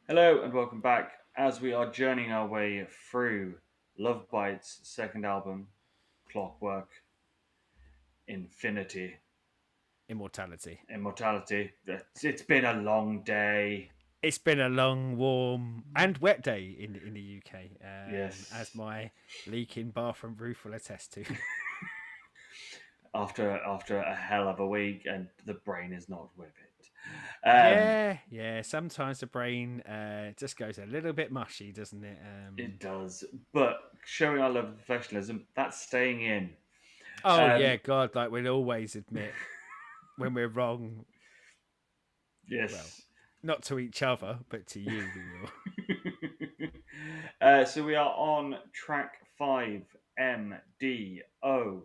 Hello and welcome back as we are journeying our way through Lovebites' second album, Clockwork, Infinity, Immortality. Immortality. It's been a long day. It's been a long, warm, and wet day in the UK, as Yes, my leaking bathroom roof will attest to. after a hell of a week, and the brain is not with it. yeah. Sometimes the brain just goes a little bit mushy, doesn't it? It does, but showing our level of professionalism, that's staying in. Oh yeah, Um, God, like we'll always admit when we're wrong. Well, yes. not to each other, but to you, we will. So we are on track 5, M.D.O.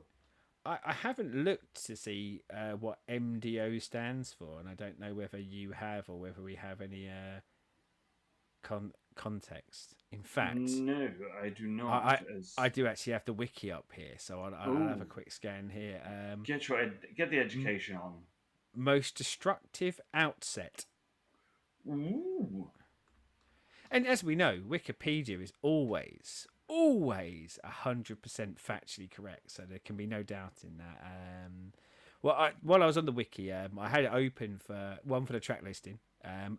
I haven't looked to see what M.D.O stands for, and I don't know whether you have or whether we have any context. In fact, No, I do I, not. I As I do actually have the wiki up here, so I'll have a oh, quick scan here. get the education on. Most destructive outset, Ooh, and as we know, Wikipedia is always 100% factually correct, so there can be no doubt in that. While I was on the wiki, I had it open for the track listing.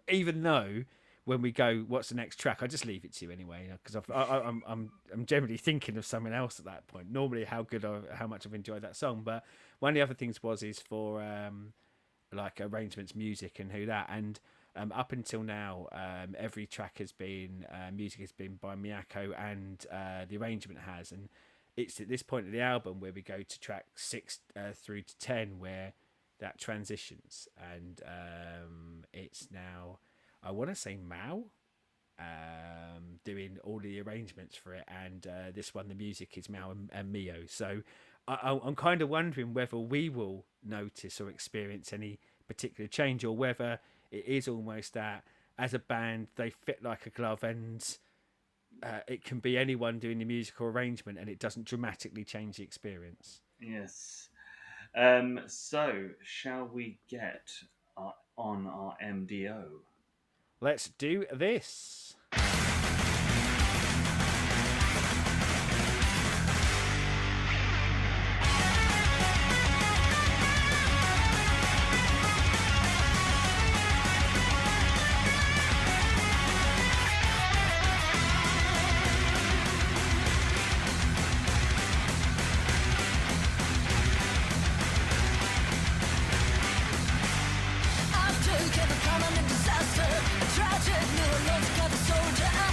Even though when we go, what's the next track? I just leave it to you anyway, because I'm generally thinking of something else at that point. Normally, how much I've enjoyed that song, but one of the other things is for like arrangements, music, and who that. And up until now, every track has been music has been by Miyako, and the arrangement has. And it's at this point of the album where we go to track 6 through to 10, where that transitions, and it's now, I want to say, Mao doing all the arrangements for it, and this one, the music is Mao and Mio. So I'm kind of wondering whether we will notice or experience any particular change, or whether it is almost that as a band they fit like a glove, and it can be anyone doing the musical arrangement, and it doesn't dramatically change the experience. yes. So shall we get on our M.D.O? Let's do this. After came a permanent disaster, a tragic neurological disorder.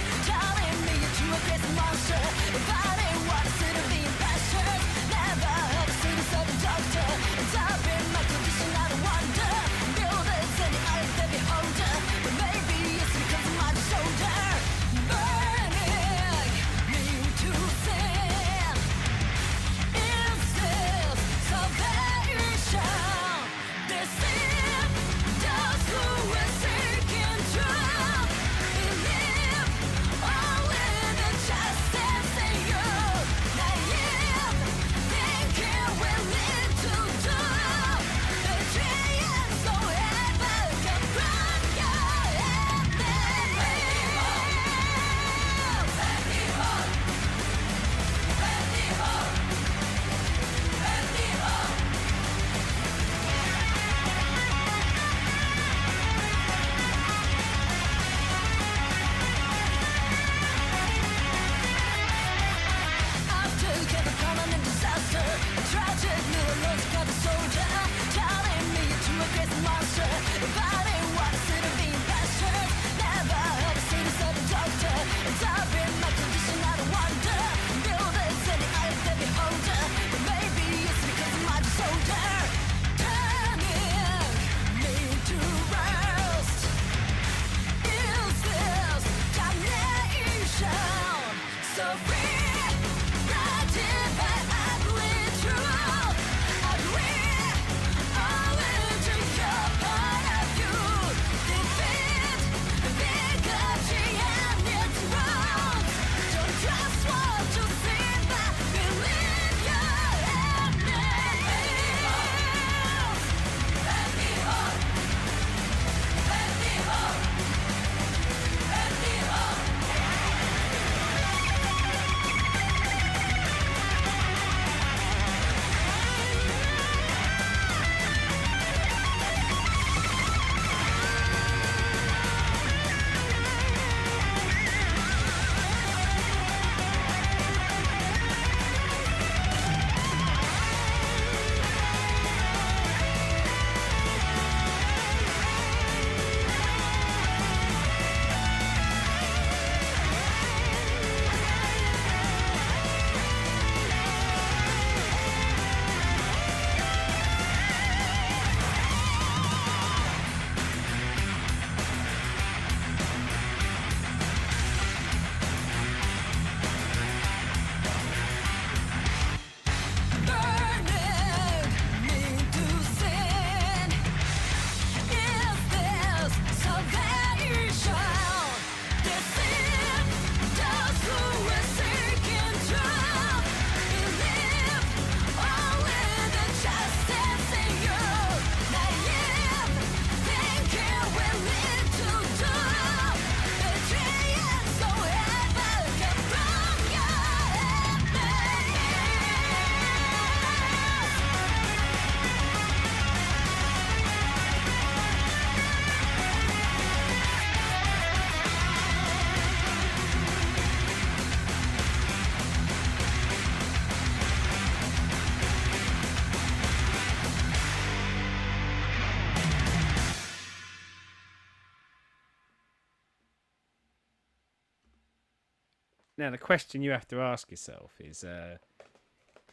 Now the question you have to ask yourself is,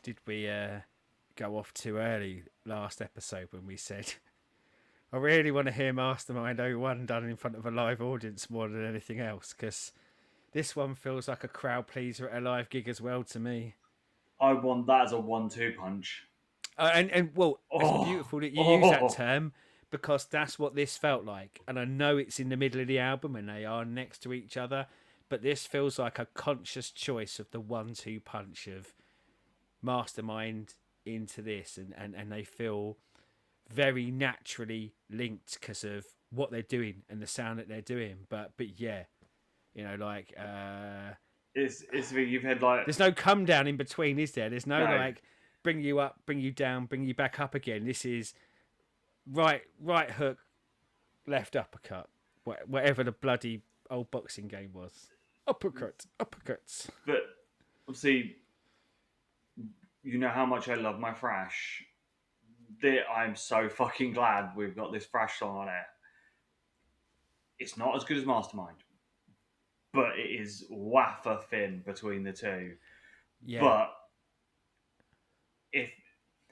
did we go off too early last episode when we said I really want to hear Mastermind '01 done in front of a live audience more than anything else? Because this one feels like a crowd pleaser at a live gig as well to me. I want that as a 1-2 punch. And well, it's Oh, beautiful that you use that oh, term because that's what this felt like. And I know it's in the middle of the album and they are next to each other, but this feels like a conscious choice of the 1-2 punch of Mastermind into this, and they feel very naturally linked because of what they're doing and the sound that they're doing. But yeah, like it's you've had like there's no come down in between, is there? There's no no. like bring you up, bring you down, bring you back up again. This is right hook, left uppercut, whatever the bloody old boxing game was. Uppercuts. But obviously, you know how much I love my thrash. I'm so fucking glad we've got this thrash song on it. It's not as good as Mastermind, but it is wafer thin between the two. Yeah. But if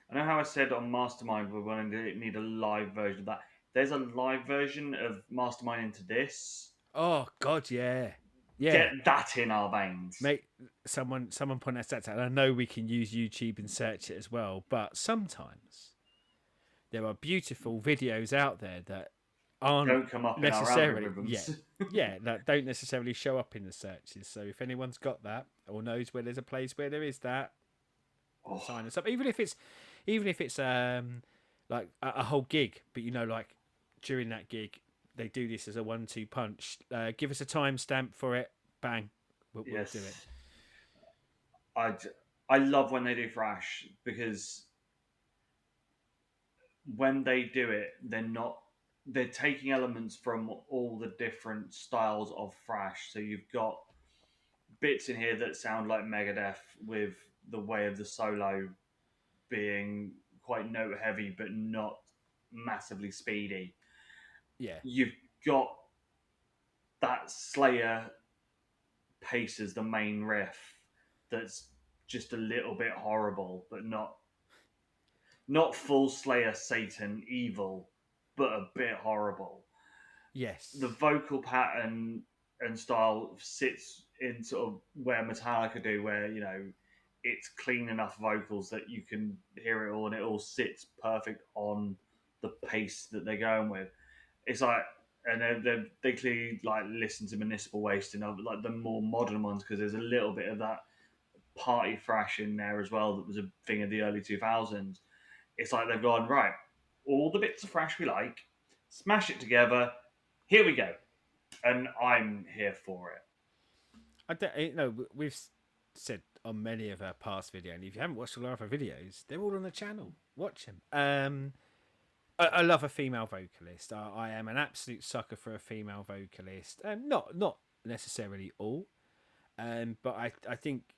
I know how I said on Mastermind we're going to need a live version of that. There's a live version of Mastermind into this. Oh God, yeah, yeah. Get that in our veins. Mate, someone point that stats out. I know we can use YouTube and search it as well, but sometimes there are beautiful videos out there that aren't Don't come up in our necessarily algorithms. that don't necessarily show up in the searches. So if anyone's got that or knows where there's a place where there is that, Oh, sign us up. Even if it's like a whole gig, but like during that gig they do this as a 1-2 punch. Give us a timestamp for it. Bang, we'll yes. do it. I love when they do thrash because when they do it, they're taking elements from all the different styles of thrash. So you've got bits in here that sound like Megadeth with the way of the solo being quite note heavy but not massively speedy. Yeah. You've got that Slayer pace as the main riff that's just a little bit horrible, but not full Slayer Satan evil, but a bit horrible. Yes. The vocal pattern and style sits in sort of where Metallica do, where it's clean enough vocals that you can hear it all, and it all sits perfect on the pace that they're going with. It's like, and they clearly like listen to Municipal Waste and like the more modern ones because there's a little bit of that party thrash in there as well that was a thing of the early 2000s. It's like they've gone, right, all the bits of thrash we like, smash it together, here we go. And I'm here for it. I don't know. We've said on many of our past videos, and if you haven't watched all our other videos, they're all on the channel. Watch them. I love a female vocalist. I am an absolute sucker for a female vocalist. Not necessarily all, but I think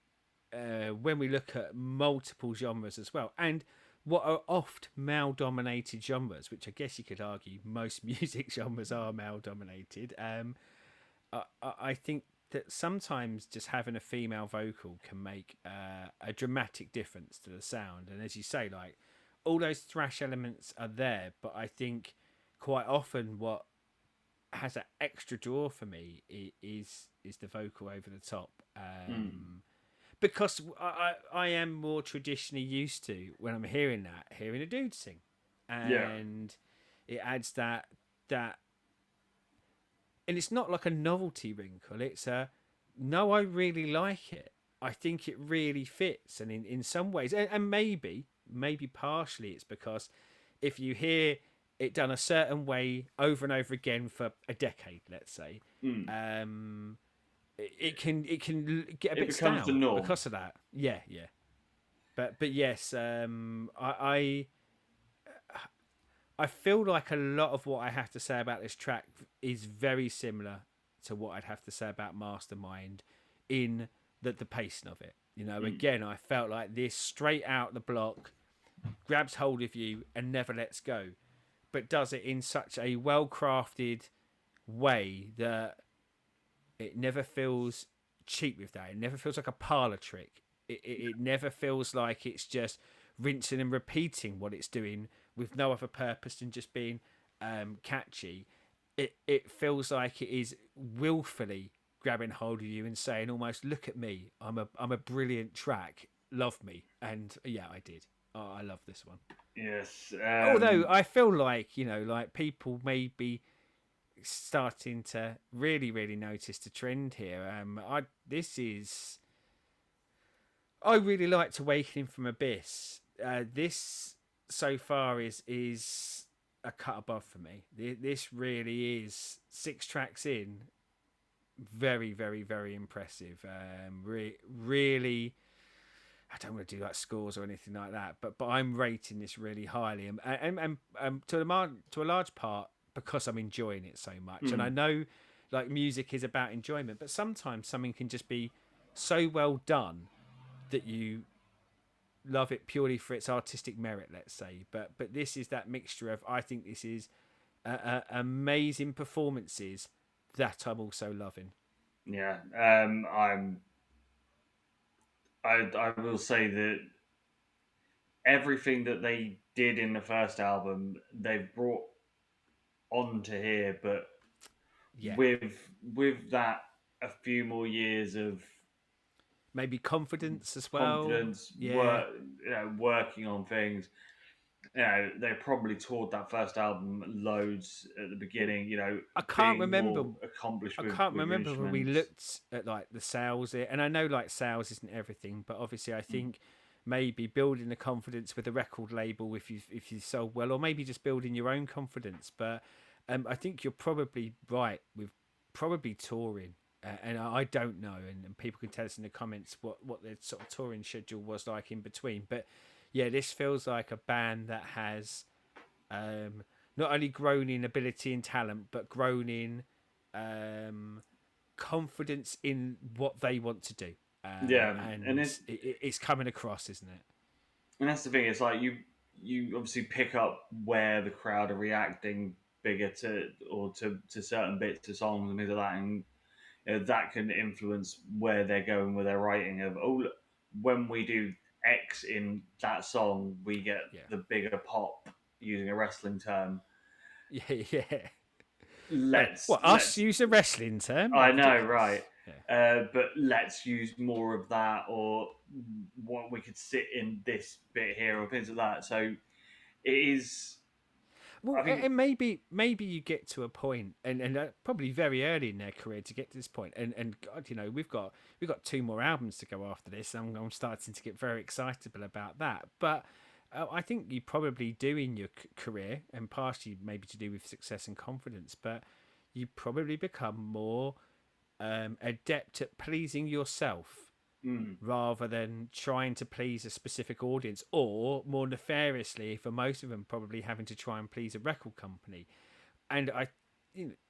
when we look at multiple genres as well, and what are oft male-dominated genres, which I guess you could argue most music genres are male-dominated. I think that sometimes just having a female vocal can make a dramatic difference to the sound. And as you say, like all those thrash elements are there, but I think quite often what has an extra draw for me is the vocal over the top. Because I am more traditionally used to when I'm hearing a dude sing, Yeah. and it adds that and it's not like a novelty wrinkle. It's a no, I really like it. I think it really fits, and in some ways, and maybe partially, it's because if you hear it done a certain way over and over again for a decade, let's say, Mm. it can get a It bit becomes the stale norm. because of that. Yeah, yeah. But yes, I feel like a lot of what I have to say about this track is very similar to what I'd have to say about Mastermind in the pacing of it. Again, I felt like this straight out the block, grabs hold of you and never lets go, but does it in such a well crafted way that it never feels cheap with that. It never feels like a parlor trick. It never feels like it's just rinsing and repeating what it's doing with no other purpose than just being catchy. It feels like it is willfully grabbing hold of you and saying almost, "Look at me, I'm a brilliant track. Love me." And yeah, I did. Oh, I love this one. Yes. Although I feel like like people may be starting to really notice the trend here. I this is I really liked Awakening from Abyss. This so far is a cut above for me. This really is 6 tracks in, very impressive. Really, I don't want to do like scores or anything like that, but I'm rating this really highly, and to a large part because I'm enjoying it so much. And I mm, know like music is about enjoyment, but sometimes something can just be so well done that you love it purely for its artistic merit, let's say. But this is that mixture of, I think this is amazing performances that I'm also loving. yeah. I will say that everything that they did in the first album, they've brought onto here, but Yeah, with that a few more years of maybe confidence as well. confidence, Yeah, working on things. They probably toured that first album loads at the beginning. I can't Being remember. more accomplished I with can't with your remember when we instruments. looked at like the sales, and I know like sales isn't everything, but obviously I think maybe building the confidence with a record label if you sold well, or maybe just building your own confidence. But I think you're probably right with probably touring, and I don't know, and people can tell us in the comments what their sort of touring schedule was like in between. But yeah, this feels like a band that has um, not only grown in ability and talent, but grown in um, confidence in what they want to do. Yeah, and And it's coming across, isn't it? that's the thing. It's like you obviously pick up where the crowd are reacting bigger to certain bits of songs and things like that, and that can influence where they're going with their writing. Of look, when we do X in that song, we get Yeah, the bigger pop. Using a wrestling term, yeah. let's What us let's use a wrestling term? I know, right. Ridiculous. Yeah. But let's use more of that, or what we could sit in this bit here, or things like that. So it is. I Well, think, and maybe you get to a point, and probably very early in their career to get to this point, and God, we've got 2 more albums to go after this. I'm starting to get very excitable about that, but. I think you probably do in your career, and partially maybe to do with success and confidence, but you probably become more adept at pleasing yourself mm, rather than trying to please a specific audience, or more nefariously for most of them probably having to try and please a record company. And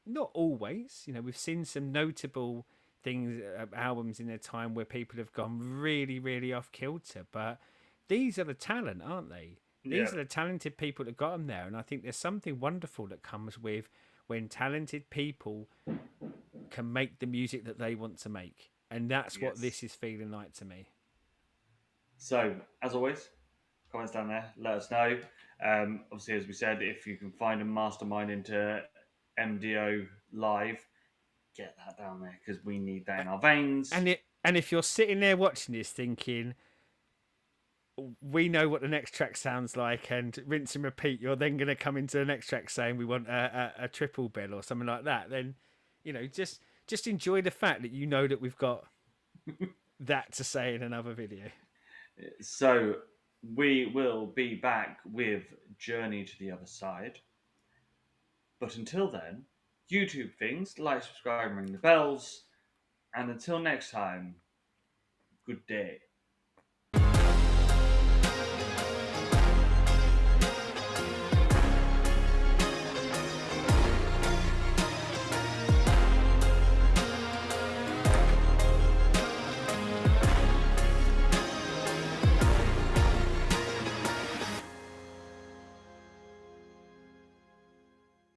not always, we've seen some notable things, albums in their time where people have gone really off kilter, but these are the talent, aren't they? yeah, These are the talented people that got them there, and I think there's something wonderful that comes with when talented people can make the music that they want to make. And that's what yes. this is feeling like to me. So as always, comments down there. Let us know. Obviously, as we said, if you can find a mastermind into M.D.O live, get that down there because we need that in our veins. And if you're sitting there watching this thinking, we know what the next track sounds like, and rinse and repeat, you're then going to come into the next track saying we want a triple bill or something like that, then, just enjoy the fact that you know that we've got that to say in another video. So we will be back with Journey to the Other Side. But until then, YouTube things, like, subscribe, ring the bells, and until next time, good day.